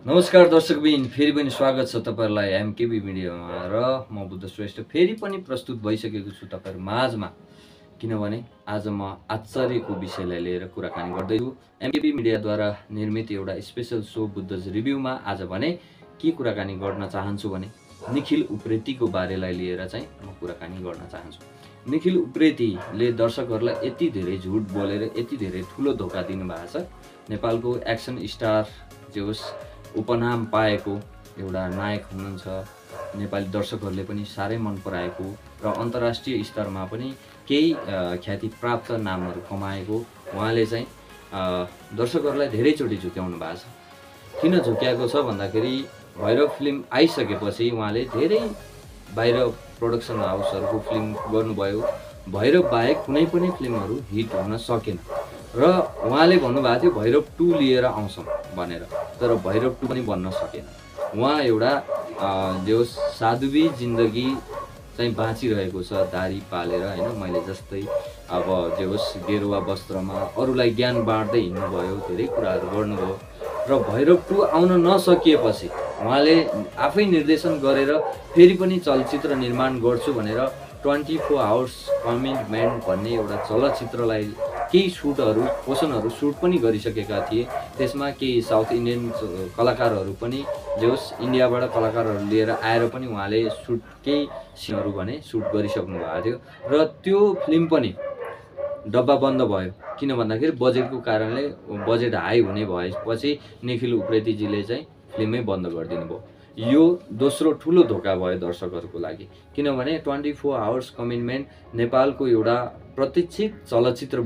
नमस्कार दर्शकबिन, फेरि पनि स्वागत छ तपाईहरुलाई एमकेबी मिडियामा र म बुद्ध श्रेष्ठ फेरि पनि प्रस्तुत भइसकेको छु तपाईहरु माझमा। किनभने आज म आचार्यको विषयलाई लिएर कुराकानी गर्दैछु। एमकेबी मिडियाद्वारा निर्मित एउटा स्पेशल शो बुद्धज रिभ्यूमा आज भने के कुराकानी गर्न चाहन्छु भने निखिल उप्रेतीको बारेलाई लिएर चाहिँ म कुराकानी गर्न चाहन्छु। निखिल उप्रेतीले दर्शकहरुलाई यति धेरै झुट बोलेर यति धेरै ठूलो धोका दिनुभएको छ। नेपालको एक्सन स्टार जोस उपनाम पाएको एउटा नायक हुनुहुन्छ। नेपाली दर्शकहरूले पनि साह्रै मन पराएको र अन्तर्राष्ट्रिय स्तरमा पनि केही ख्याति प्राप्त नामहरू कमाएको उहाँले चाहिँ दर्शकहरूलाई धेरैचोटि झुक्याउनु भएको छ। किन झुक्याएको छ भन्दाखेरि भैरव फिल्म आइसकेपछि उहाँले धेरै बाहिर प्रोडक्सन हाउसहरूको फिल्म गर्नुभयो। भैरव बाहेक कुनै पनि फिल्महरू हिट हुन सकेन र उहाँले भन्नुभएको थियो भैरव 2 लिएर आउँछौँ भनेर, तर भैरव 2 पनि बन्न सकेन। उहाँ एउटा जो साधुवी जिन्दगी चाहिँ बाँचिरहेको छ दारी पालेर, हैन, मैले जस्तै अब जे होस् गेरुवा वस्त्रमा अरूलाई ज्ञान बाँड्दै हिँड्नुभयो, धेरै कुराहरू गर्नुभयो र भैरव 2 आउन नसकिएपछि उहाँले आफै निर्देशन गरेर फेरि पनि चलचित्र निर्माण गर्छु भनेर 24 आवर्स कमिटमेन्ट भन्ने एउटा चलचित्रलाई केही सुटहरू पोषणहरू सुट पनि गरिसकेका थिए। त्यसमा केही साउथ इन्डियन कलाकारहरू पनि जोस इन्डियाबाट कलाकारहरू लिएर आएर पनि उहाँले सुट केही सिनहरू भने सुट गरिसक्नु भएको थियो र त्यो फिल्म पनि डब्बा बन्द भयो। किन भन्दाखेरि बजेटको कारणले बजेट हाई हुने भएपछि निखिल उप्रेतीजीले चाहिँ फिल्मै बन्द गरिदिनु भयो। यो दोस्रो ठुलो धोका भयो दर्शकहरूको लागि। किनभने 24 आवर्स कमिटमेन्ट नेपालको एउटा प्रतीक्षित चलचित्र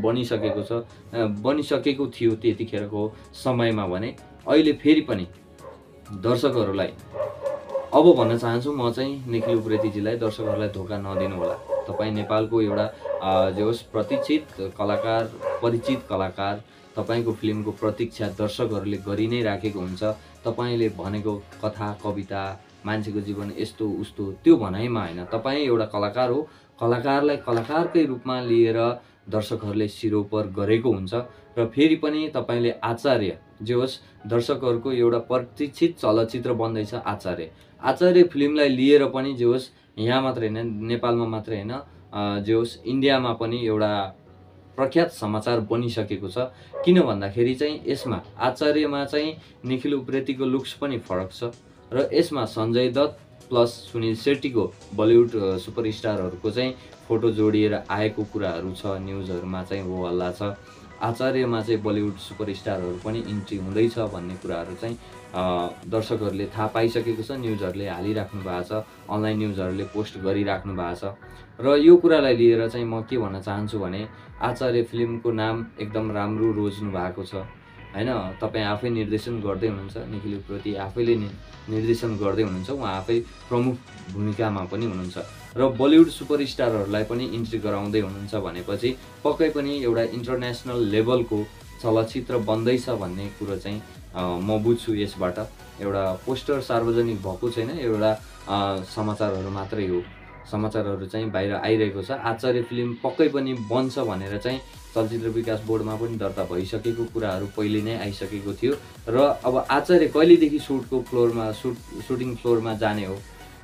बनिसकेको थियो त्यतिखेरको समयमा भने अहिले फेरि पनि दर्शकहरूलाई अब भन्न चाहन्छु म चाहिँ निखिल उप्रेतीजीलाई दर्शकहरूलाई धोका नदिनु होला। तपाईँ नेपालको एउटा जोस प्रतीक्षित कलाकार, परिचित कलाकार, तपाईको फिल्मको प्रतीक्षा दर्शकहरूले गरि नै राखेको हुन्छ। तपाईले भनेको कथा कविता मान्छेको जीवन यस्तो उस्तो त्यो भनाइमा हैन, तपाईँ एउटा कलाकार हो। कलाकारलाई कलाकारकै रूपमा लिएर दर्शकहरूले सिरोपर गरेको हुन्छ र फेरि पनि तपाईले आचार्य जे होस् दर्शकहरूको एउटा प्रतीक्षित चलचित्र बन्दैछ आचार्य फिल्मलाई लिएर पनि जे होस् यहाँ मात्र हैन, नेपालमा मात्र हैन, जे होस् इन्डियामा पनि एउटा प्रख्यात समाचार बनिसकेको छ। किन भन्दाखेरि चाहिँ यसमा आचार्यमा चाहिँ निखिल उप्रेतीको लुक्स पनि फरक छ र यसमा सञ्जय दत्त प्लस सुनिल शेट्टीको बलिउड सुपरस्टारहरूको चाहिँ फोटो जोडिएर आएको कुराहरू छ, न्युजहरूमा चाहिँ हो हल्ला छ। आचार्यमा चाहिँ बलिउड सुपरस्टारहरू पनि इन्ट्री हुँदैछ भन्ने कुराहरू चाहिँ दर्शकहरूले थाहा पाइसकेको छ, न्युजहरूले हालिराख्नु भएको छ, अनलाइन न्युजहरूले पोस्ट गरिराख्नु भएको छ र यो कुरालाई लिएर चाहिँ म के भन्न चाहन्छु भने आचार्य फिल्मको नाम एकदम राम्रो रोज्नु भएको छ, हैन। तपाईँ आफै निर्देशन गर्दै हुनुहुन्छ, निखिल उप्रेती आफैले निर्देशन गर्दै हुनुहुन्छ, उहाँ आफै प्रमुख भूमिकामा पनि हुनुहुन्छ र बलिउड सुपरस्टारहरूलाई पनि इन्ट्री गराउँदै हुनुहुन्छ भनेपछि पक्कै पनि एउटा इन्टरनेसनल लेभलको चलचित्र बन्दैछ भन्ने कुरो चाहिँ म बुझ्छु यसबाट। एउटा पोस्टर सार्वजनिक भएको छैन, एउटा समाचारहरू मात्रै हो, समाचारहरू चाहिँ बाहिर आइरहेको छ। आचार्य फिल्म पक्कै पनि बन्छ भनेर चाहिँ चलचित्र विकास बोर्डमा पनि दर्ता भइसकेको कुराहरू पहिले नै आइसकेको थियो र अब आचार्य कहिलेदेखि सुटिङ फ्लोरमा जाने हो,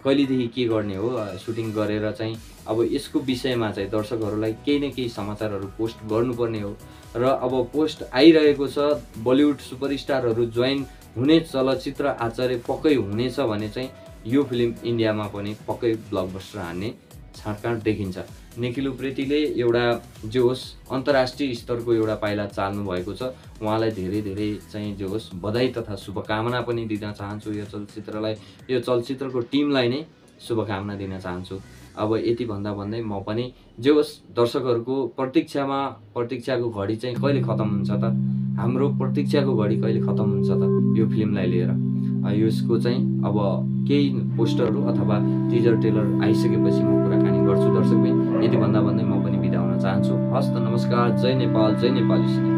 कहिलेदेखि के गर्ने हो, सुटिङ गरेर चाहिँ अब यसको विषयमा चाहिँ दर्शकहरूलाई केही न केही समाचारहरू पोस्ट गर्नुपर्ने हो र अब पोस्ट आइरहेको छ। बलिउड सुपरस्टारहरू जोइन हुने चलचित्र आचार्य पक्कै हुनेछ भने चाहिँ यो फिल्म इन्डियामा पनि पक्कै ब्लकबस्टर हान्ने छाँटकाँट देखिन्छ। निखिल उप्रेतीले एउटा जो होस् अन्तर्राष्ट्रिय स्तरको एउटा पाइला चाल्नु भएको छ, उहाँलाई धेरै धेरै चाहिँ जो होस् बधाई तथा शुभकामना पनि दिन चाहन्छु। यो चलचित्रलाई, यो चलचित्रको टिमलाई नै शुभकामना दिन चाहन्छु। अब यति भन्दा भन्दै म पनि जे होस् दर्शकहरूको प्रतीक्षाको घडी चाहिँ कहिले खत्तम हुन्छ त, हाम्रो प्रतीक्षाको घडी कहिले खत्तम हुन्छ त यो फिल्मलाई लिएर। यसको चाहिँ अब केही पोस्टरहरू अथवा टिजर ट्रेलर आइसकेपछि म कुराकानी गर्छु दर्शकबिन। यति भन्दा भन्दै म पनि बिदा हुन चाहन्छु। हस्त नमस्कार, जय नेपाल, जय नेपाली।